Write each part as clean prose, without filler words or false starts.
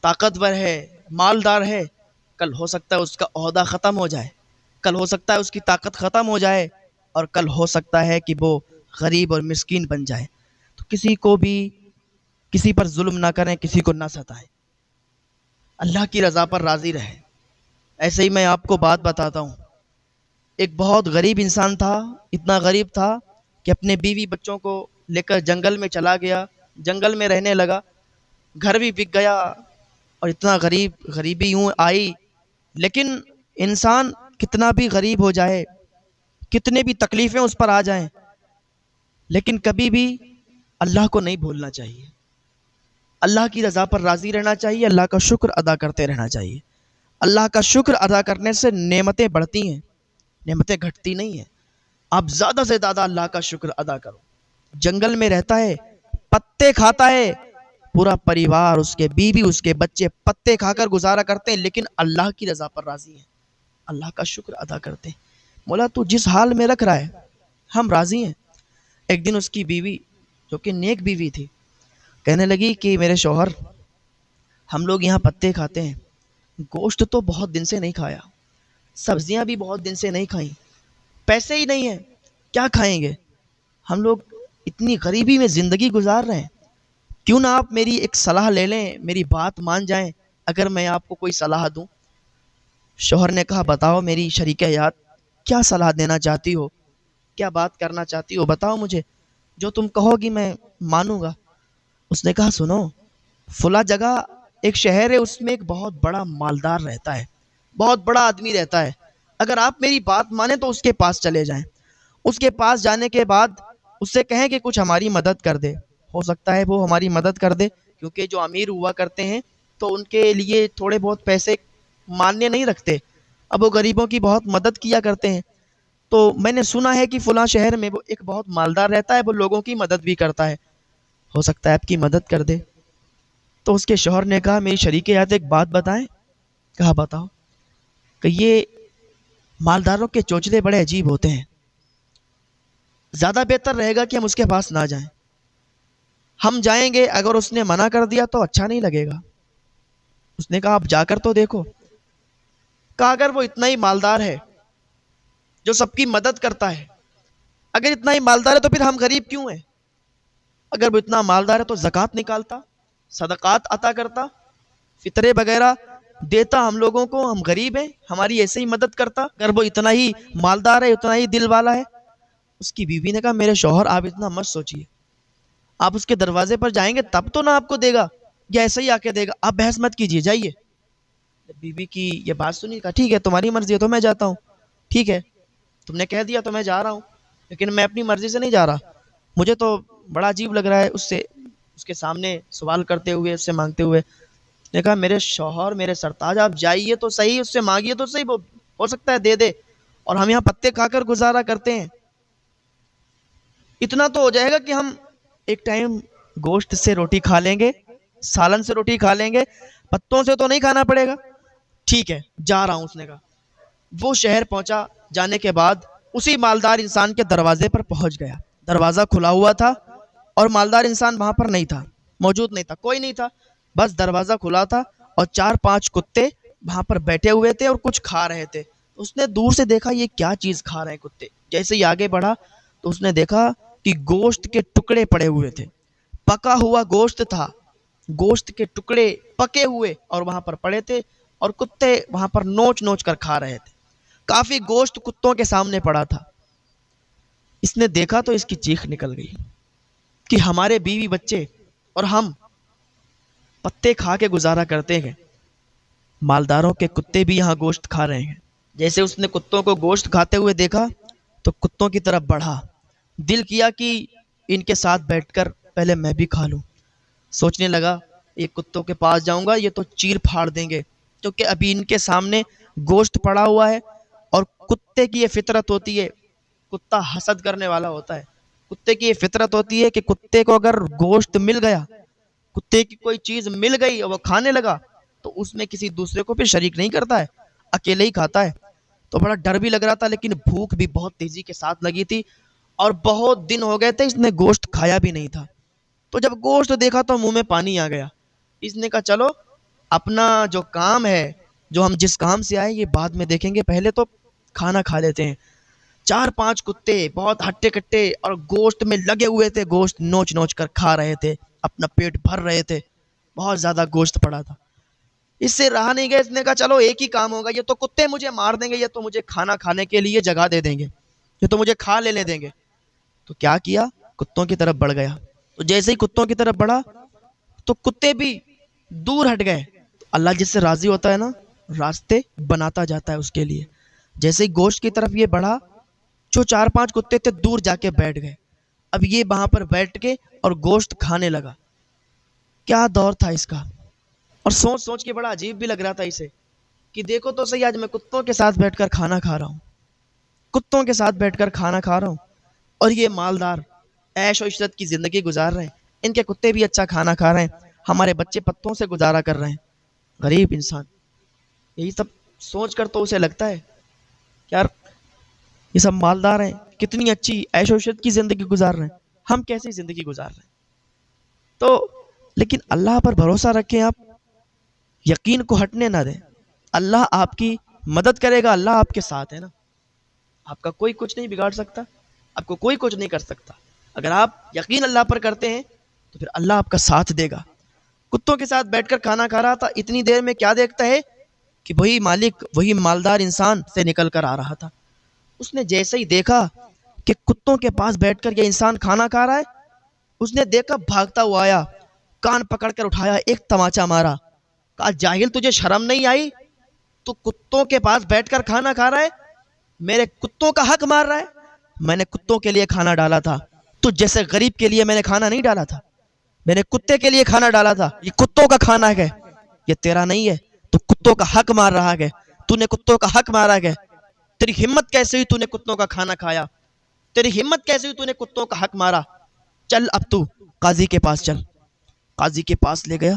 طاقتور ہے، مالدار ہے، کل ہو سکتا ہے اس کا عہدہ ختم ہو جائے، کل ہو سکتا ہے اس کی طاقت ختم ہو جائے، اور کل ہو سکتا ہے کہ وہ غریب اور مسکین بن جائے۔ تو کسی کو بھی کسی پر ظلم نہ کریں، کسی کو نہ ستائیں، اللہ کی رضا پر راضی رہیں۔ ایسے ہی میں آپ کو بات بتاتا ہوں، ایک بہت غریب انسان تھا، اتنا غریب تھا کہ اپنے بیوی بچوں کو لے کر جنگل میں چلا گیا، جنگل میں رہنے لگا، گھر بھی بک گیا، اور اتنا غریبی یوں آئی۔ لیکن انسان کتنا بھی غریب ہو جائے، کتنے بھی تکلیفیں اس پر آ جائیں، لیکن کبھی بھی اللہ کو نہیں بھولنا چاہیے، اللہ کی رضا پر راضی رہنا چاہیے، اللہ کا شکر ادا کرتے رہنا چاہیے۔ اللہ کا شکر ادا کرنے سے نعمتیں بڑھتی ہیں، نعمتیں گھٹتی نہیں ہیں۔ آپ زیادہ سے زیادہ اللہ کا شکر ادا کرو۔ جنگل میں رہتا ہے، پتے کھاتا ہے، پورا پریوار، اس کے بیوی، اس کے بچے پتے کھا کر گزارا کرتے ہیں، لیکن اللہ کی رضا پر راضی ہیں، اللہ کا شکر ادا کرتے ہیں۔ مولا تو جس حال میں رکھ رہا ہے ہم راضی ہیں۔ ایک دن اس کی بیوی، جو کہ نیک بیوی تھی، کہنے لگی کہ میرے شوہر، ہم لوگ یہاں پتے کھاتے ہیں، گوشت تو بہت دن سے نہیں کھایا، سبزیاں بھی بہت دن سے نہیں کھائیں، پیسے ہی نہیں ہیں، کیا کھائیں گے؟ ہم لوگ اتنی غریبی میں زندگی گزار رہے ہیں، کیوں نہ آپ میری ایک صلاح لے لیں، میری بات مان جائیں، اگر میں آپ کو کوئی صلاح دوں۔ شوہر نے کہا بتاؤ میری شریک حیات، کیا صلاح دینا چاہتی ہو، کیا بات کرنا چاہتی ہو، بتاؤ مجھے، جو تم کہو گی میں مانوں گا۔ اس نے کہا سنو، فلاں جگہ ایک شہر ہے، اس میں ایک بہت بڑا مالدار رہتا ہے، بہت بڑا آدمی رہتا ہے، اگر آپ میری بات مانیں تو اس کے پاس چلے جائیں۔ اس کے پاس جانے کے بعد اس سے کہیں کہ کچھ ہماری مدد کر دے، ہو سکتا ہے وہ ہماری مدد کر دے، کیونکہ جو امیر ہوا کرتے ہیں تو ان کے لیے تھوڑے بہت پیسے ماننے نہیں رکھتے، اب وہ غریبوں کی بہت مدد کیا کرتے ہیں۔ تو میں نے سنا ہے کہ فلاں شہر میں وہ ایک بہت مالدار رہتا ہے، وہ لوگوں کی مدد بھی کرتا ہے، ہو سکتا ہے آپ کی مدد کر دے۔ تو اس کے شوہر نے کہا میری شریک حیات ایک بات بتائیں۔ کہا بتاؤ۔ کہ یہ مالداروں کے چوچلے بڑے عجیب ہوتے ہیں، زیادہ بہتر رہے گا کہ ہم اس کے پاس نہ جائیں، ہم جائیں گے اگر اس نے منع کر دیا تو اچھا نہیں لگے گا۔ اس نے کہا آپ جا کر تو دیکھو۔ کہا اگر وہ اتنا ہی مالدار ہے جو سب کی مدد کرتا ہے، اگر اتنا ہی مالدار ہے تو پھر ہم غریب کیوں ہیں؟ اگر وہ اتنا مالدار ہے تو زکوٰۃ نکالتا، صدقات عطا کرتا، فطرے وغیرہ دیتا ہم لوگوں کو، ہم غریب ہیں، ہماری ایسے ہی مدد کرتا اگر وہ اتنا ہی مالدار ہے، اتنا ہی دل والا ہے۔ اس کی بیوی نے کہا میرے شوہر آپ اتنا مت سوچیے، آپ اس کے دروازے پر جائیں گے تب تو نہ آپ کو دے گا، یا ایسے ہی آ کے دے گا، آپ بحث مت کیجیے، جائیے۔ بیوی کی یہ بات سنی، کہا ٹھیک ہے تمہاری مرضی ہے تو میں جاتا ہوں، ٹھیک ہے تم نے کہہ دیا تو میں جا رہا ہوں، لیکن میں اپنی مرضی سے نہیں جا رہا، مجھے تو بڑا عجیب لگ رہا ہے اس کے سامنے سوال کرتے ہوئے، اس سے مانگتے ہوئے۔ نے کہا میرے شوہر، میرے سرتاج، آپ جائیے تو صحیح، اس سے مانگیے تو صحیح، وہ ہو سکتا ہے دے دے، اور ہم یہاں پتے کھا کر گزارا کرتے ہیں، اتنا تو ہو جائے گا کہ ہم ایک ٹائم گوشت سے روٹی کھا لیں گے، سالن سے روٹی کھا لیں گے، پتوں سے تو نہیں کھانا پڑے گا۔ ٹھیک ہے جا رہا ہوں، اس نے کہا۔ وہ شہر پہنچا، جانے کے بعد اسی مالدار انسان کے دروازے پر پہنچ گیا، دروازہ کھلا ہوا تھا اور مالدار انسان وہاں پر نہیں تھا، موجود نہیں تھا، کوئی نہیں تھا، بس دروازہ کھلا تھا اور 4-5 کتے وہاں پر بیٹھے ہوئے تھے اور کچھ کھا رہے تھے۔ اس نے دور سے دیکھا یہ کیا چیز کھا رہے ہیں کتے، جیسے ہی آگے بڑھا تو اس نے دیکھا کہ گوشت کے ٹکڑے پڑے ہوئے تھے، پکا ہوا گوشت تھا، گوشت کے ٹکڑے پکے ہوئے اور وہاں پر پڑے تھے، اور کتے وہاں پر نوچ نوچ کر کھا رہے تھے، کافی گوشت کتوں کے سامنے پڑا تھا۔ اس نے دیکھا تو اس کی چیخ نکل گئی کہ ہمارے بیوی بچے اور ہم پتے کھا کے گزارا کرتے ہیں، مالداروں کے کتے بھی یہاں گوشت کھا رہے ہیں۔ جیسے اس نے کتوں کو گوشت کھاتے ہوئے دیکھا تو کتوں کی طرف بڑھا، دل کیا کہ ان کے ساتھ بیٹھ کر پہلے میں بھی کھا لوں۔ سوچنے لگا یہ کتوں کے پاس جاؤں گا، یہ تو چیر پھاڑ دیں گے، کیونکہ ابھی ان کے سامنے گوشت پڑا ہوا ہے، اور کتے کی یہ فطرت ہوتی ہے، کتا حسد کرنے والا ہوتا ہے، کتے کی یہ فطرت ہوتی ہے کہ کتے کو اگر گوشت مل گیا، کتے کی کوئی چیز مل گئی اور وہ کھانے لگا تو اس میں کسی دوسرے کو پھر شریک نہیں کرتا ہے، اکیلے ہی کھاتا ہے۔ تو بڑا ڈر بھی لگ رہا تھا، لیکن بھوک بھی بہت تیزی کے ساتھ لگی تھی، اور بہت دن ہو گئے تھے اس نے گوشت کھایا بھی نہیں تھا۔ تو جب گوشت دیکھا تو منہ میں پانی آ گیا، اس نے کہا چلو اپنا جو کام ہے، جو ہم جس کام سے آئے، یہ بعد میں دیکھیں گے، پہلے تو کھانا کھا لیتے ہیں۔ 4-5 کتے بہت ہٹے کٹے اور گوشت میں لگے ہوئے تھے، گوشت نوچ نوچ کر کھا رہے تھے، اپنا پیٹ بھر رہے تھے، بہت زیادہ گوشت پڑا تھا۔ اس سے رہا نہیں گیا، اس نے کہا چلو ایک ہی کام ہوگا، یہ تو کتے مجھے مار دیں گے، یہ تو مجھے کھانا کھانے کے لیے جگہ دے دیں گے، یہ تو مجھے کھا لینے دیں گے۔ تو کیا کیا؟ کتوں کی طرف بڑھ گیا۔ تو جیسے ہی کتوں کی طرف بڑھا تو کتے بھی دور ہٹ گئے۔ اللہ جس سے راضی ہوتا ہے نا، راستے بناتا جاتا ہے اس کے لیے۔ جیسے ہی گوشت کی طرف یہ بڑھا، جو 4-5 کتے تھے دور جا کے بیٹھ گئے۔ اب یہ وہاں پر بیٹھ کے اور گوشت کھانے لگا۔ کیا دور تھا اس کا! اور سوچ سوچ کے بڑا عجیب بھی لگ رہا تھا اسے کہ دیکھو تو صحیح، آج میں کتوں کے ساتھ بیٹھ کر کھانا کھا رہا ہوں، کتوں کے ساتھ بیٹھ کر کھانا کھا رہا ہوں، اور یہ مالدار عیش و عشرت کی زندگی گزار رہے ہیں، ان کے کتے بھی اچھا کھانا کھا رہے ہیں، ہمارے بچے پتوں سے گزارا کر رہے ہیں۔ غریب انسان یہی سب سوچ کر تو اسے لگتا ہے کہ یار یہ سب مالدار ہیں، کتنی اچھی عیش و عشرت کی زندگی گزار رہے ہیں، ہم کیسی زندگی گزار رہے ہیں۔ تو لیکن اللہ پر بھروسہ رکھیں، آپ یقین کو ہٹنے نہ دیں۔ اللہ آپ کی مدد کرے گا، اللہ آپ کے ساتھ ہے نا، آپ کا کوئی کچھ نہیں بگاڑ سکتا، آپ کو کوئی کچھ نہیں کر سکتا۔ اگر آپ یقین اللہ پر کرتے ہیں تو پھر اللہ آپ کا ساتھ دے گا۔ کتوں کے ساتھ بیٹھ کر کھانا کھا رہا تھا، اتنی دیر میں کیا دیکھتا ہے کہ وہی مالک، وہی مالدار انسان سے نکل کر آ رہا تھا۔ اس نے جیسے ہی دیکھا کہ کتوں کے پاس بیٹھ کر یہ انسان کھانا کھا رہا ہے، اس نے دیکھا، بھاگتا ہوا آیا، کان پکڑ کر اٹھایا، ایک تماچا مارا، کہا جاہل تجھے شرم نہیں آئی؟ تو کتوں کے پاس بیٹھ کر کھانا کھا رہا ہے، میرے کتوں کا حق مار رہا ہے؟ میں نے کتوں کے لیے کھانا ڈالا تھا، تو جیسے غریب کے لیے میں نے کھانا نہیں ڈالا تھا، میں نے کتے کے لیے کھانا ڈالا تھا۔ یہ کتوں کا کھانا ہے، یہ تیرا نہیں ہے، تو کتوں کا حق مار رہا ہے، تو نے کتوں کا حق مارا ہے۔ تیری ہمت کیسے ہوئی تو نے کتوں کا کھانا کھایا؟ تیری ہمت کیسے ہوئی تو نے کتوں کا حق مارا؟ چل اب تو قاضی کے پاس چل۔ قاضی کے پاس لے گیا،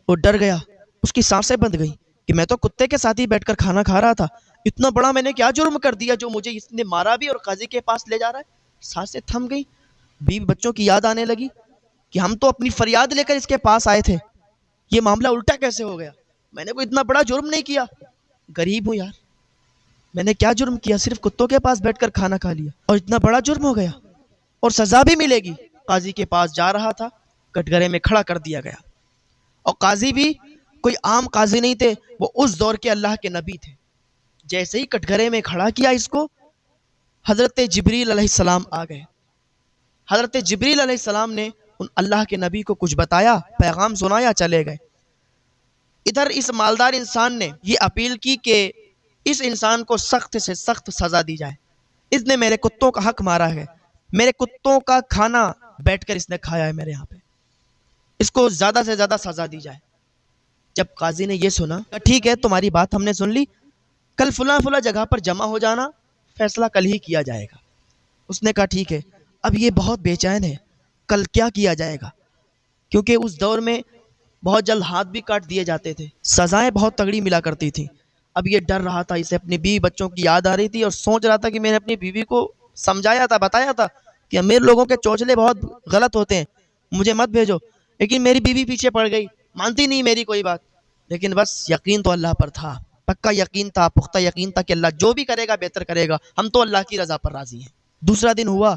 وہ ڈر گیا، اس کی سانسیں بند گئی کہ میں تو کتے کے ساتھ ہی بیٹھ کر کھانا کھا رہا تھا، اتنا بڑا میں نے کیا جرم کر دیا جو مجھے اس نے مارا بھی اور قاضی کے پاس لے جا رہا ہے؟ سانسیں تھم گئی، بیوی بچوں کی یاد آنے لگی کہ ہم تو اپنی فریاد لے کر اس کے پاس آئے تھے، یہ معاملہ الٹا کیسے ہو گیا؟ میں نے کوئی اتنا بڑا جرم نہیں کیا، غریب ہوں یار، میں نے کیا جرم کیا؟ صرف کتوں کے پاس بیٹھ کر کھانا کھا لیا اور اتنا بڑا جرم ہو گیا، اور سزا بھی ملے گی۔ قاضی کے پاس جا رہا تھا، کٹگرے میں کھڑا کر دیا گیا، اور قاضی بھی کوئی عام قاضی نہیں تھے، وہ اس دور کے اللہ کے نبی تھے۔ جیسے ہی کٹگرے میں کھڑا کیا اس کو، حضرت جبریل علیہ السلام آ گئے۔ حضرت جبریل علیہ السلام نے ان اللہ کے نبی کو کچھ بتایا، پیغام سنایا، چلے گئے۔ ادھر اس مالدار انسان نے یہ اپیل کی کہ اس انسان کو سخت سے سخت سزا دی جائے، اس نے میرے کتوں کا حق مارا ہے، میرے کتوں کا کھانا بیٹھ کر اس نے کھایا ہے میرے یہاں پہ، اس کو زیادہ سے زیادہ سزا دی جائے۔ جب قاضی نے یہ سنا، ٹھیک ہے تمہاری بات ہم نے سن لی، کل فلاں فلاں جگہ پر جمع ہو جانا، فیصلہ کل ہی کیا جائے گا۔ اس نے کہا ٹھیک ہے۔ اب یہ بہت بے چین ہے، کل کیا کیا جائے گا، کیونکہ اس دور میں بہت جلد ہاتھ بھی کاٹ دیے جاتے تھے، سزائیں بہت تگڑی ملا کرتی تھیں۔ اب یہ ڈر رہا تھا، اسے اپنی بیوی بچوں کی یاد آ رہی تھی، اور سوچ رہا تھا کہ میں نے اپنی بیوی کو سمجھایا تھا، بتایا تھا کہ امیر لوگوں کے چوچلے بہت غلط ہوتے ہیں، مجھے مت بھیجو، لیکن میری بیوی پیچھے پڑ گئی، مانتی نہیں میری کوئی بات۔ لیکن بس یقین تو اللہ پر تھا، پکا یقین تھا، پختہ یقین تھا کہ اللہ جو بھی کرے گا بہتر کرے گا، ہم تو اللہ کی رضا پر راضی ہیں۔ دوسرا دن ہوا،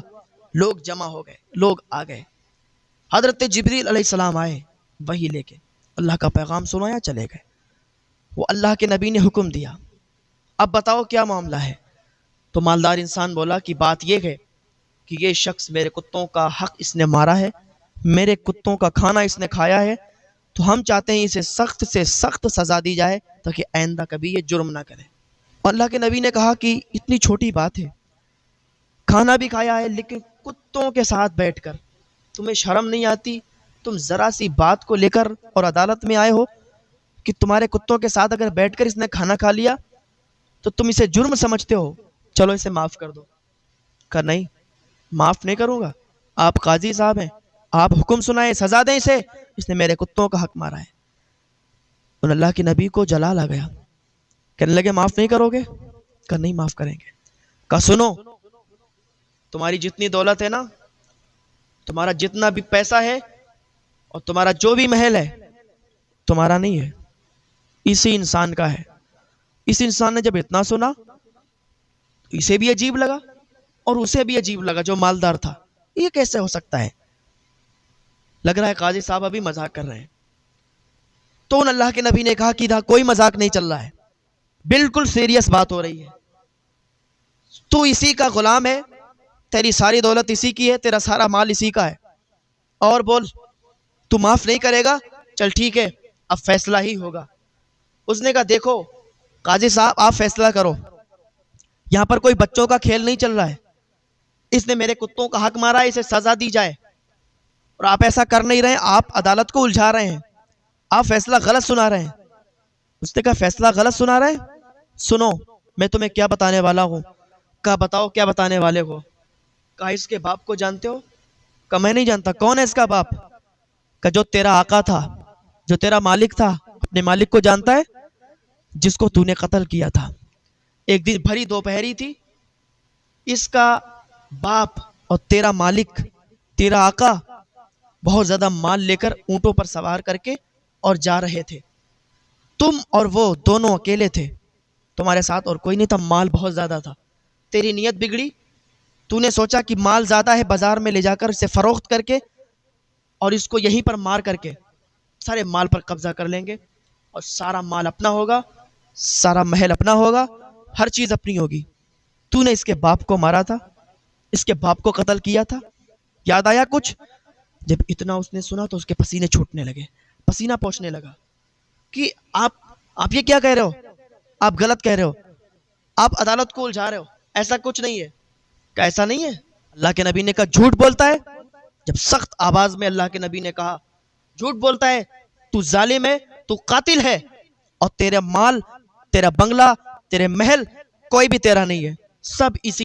لوگ جمع ہو گئے، لوگ آ گئے، حضرت جبریل علیہ السلام آئے وحی لے کے، اللہ کا پیغام سنایا، چلے گئے۔ وہ اللہ کے نبی نے حکم دیا، اب بتاؤ کیا معاملہ ہے؟ تو مالدار انسان بولا کہ بات یہ ہے کہ یہ شخص میرے کتوں کا حق اس نے مارا ہے، میرے کتوں کا کھانا اس نے کھایا ہے، تو ہم چاہتے ہیں اسے سخت سے سخت سزا دی جائے تاکہ آئندہ کبھی یہ جرم نہ کرے۔ اور اللہ کے نبی نے کہا کہ اتنی چھوٹی بات ہے، کھانا بھی کھایا ہے لیکن کتوں کے ساتھ بیٹھ کر، تمہیں شرم نہیں آتی؟ تم ذرا سی بات کو لے کر اور عدالت میں آئے ہو کہ تمہارے کتوں کے ساتھ اگر بیٹھ کر اس نے کھانا کھا لیا تو تم اسے جرم سمجھتے ہو، چلو اسے معاف کر دو۔ کہا نہیں، معاف نہیں کروں گا، آپ قاضی صاحب ہیں، آپ حکم سنائیں، سزا دیں اسے، اس نے میرے کتوں کا حق مارا ہے۔ ان اللہ کے نبی کو جلال آ گیا، کہنے لگے معاف نہیں کرو گے؟ کہا نہیں معاف کریں گے۔ کہا سنو، تمہاری جتنی دولت ہے نا، تمہارا جتنا بھی پیسہ ہے اور تمہارا جو بھی محل ہے، تمہارا نہیں ہے، اسی انسان کا ہے۔ اس انسان نے جب اتنا سنا تو اسے بھی عجیب لگا اور اسے بھی عجیب لگا جو مالدار تھا، یہ کیسے ہو سکتا ہے؟ لگ رہا ہے قاضی صاحب ابھی مذاق کر رہے ہیں۔ تو ان اللہ کے نبی نے کہا کہ نہ کوئی مذاق نہیں چل رہا ہے، بالکل سیریس بات ہو رہی ہے۔ تو اسی کا غلام ہے، تیری ساری دولت اسی کی ہے، تیرا سارا مال اسی کا ہے، اور بول تو معاف نہیں کرے گا؟ چل ٹھیک ہے، اب فیصلہ ہی ہوگا۔ اس نے کہا دیکھو قاضی صاحب آپ فیصلہ کرو، یہاں پر کوئی بچوں کا کھیل نہیں چل رہا ہے، اس نے میرے کتوں کا حق مارا ہے، اسے سزا دی جائے، اور آپ ایسا کر نہیں رہے ہیں، آپ عدالت کو الجھا رہے ہیں، آپ فیصلہ غلط سنا رہے ہیں۔ اس نے کہا فیصلہ غلط سنا رہے ہیں؟ سنو میں تمہیں کیا بتانے والا ہوں۔ کہا بتاؤ کیا بتانے والے ہو؟ کہا اس کے باپ کو جانتے ہو؟ کہا میں نہیں جانتا۔ کون ہے اس کا باپ؟ کہا جو تیرا آقا تھا، جو تیرا مالک تھا، اپنے مالک کو جانتا ہے جس کو تو نے قتل کیا تھا۔ ایک دن بھری دوپہری تھی، اس کا باپ اور تیرا مالک، تیرا آقا بہت زیادہ مال لے کر اونٹوں پر سوار کر کے اور جا رہے تھے، تم اور وہ دونوں اکیلے تھے، تمہارے ساتھ اور کوئی نہیں تھا، مال بہت زیادہ تھا، تیری نیت بگڑی، تو نے سوچا کہ مال زیادہ ہے، بازار میں لے جا کر اسے فروخت کر کے اور اس کو یہیں پر مار کر کے سارے مال پر قبضہ کر لیں گے اور سارا مال اپنا ہوگا، سارا محل اپنا ہوگا، ہر چیز اپنی ہوگی۔ تو نے اس کے باپ کو مارا تھا، اس کے باپ کو قتل کیا تھا، یاد آیا کچھ؟ جب اتنا اس نے سنا تو اس کے پسینے چھوٹنے لگے، پسینہ پہنچنے لگا کہ آپ یہ کیا کہہ رہے ہو؟ آپ غلط کہہ رہے ہو، آپ عدالت کو الجھا رہے ہو، ایسا کچھ نہیں ہے۔ کہ ایسا نہیں ہے؟ اللہ کے نبی نے کہا جھوٹ بولتا ہے۔ جب سخت آواز میں اللہ کے نبی نے کہا جھوٹ بولتا ہے، تو ظالم ہے، تو قاتل ہے، اور تیرا مال، تیرا بنگلہ، تیرے محل کوئی بھی تیرا نہیں ہے، سب اسی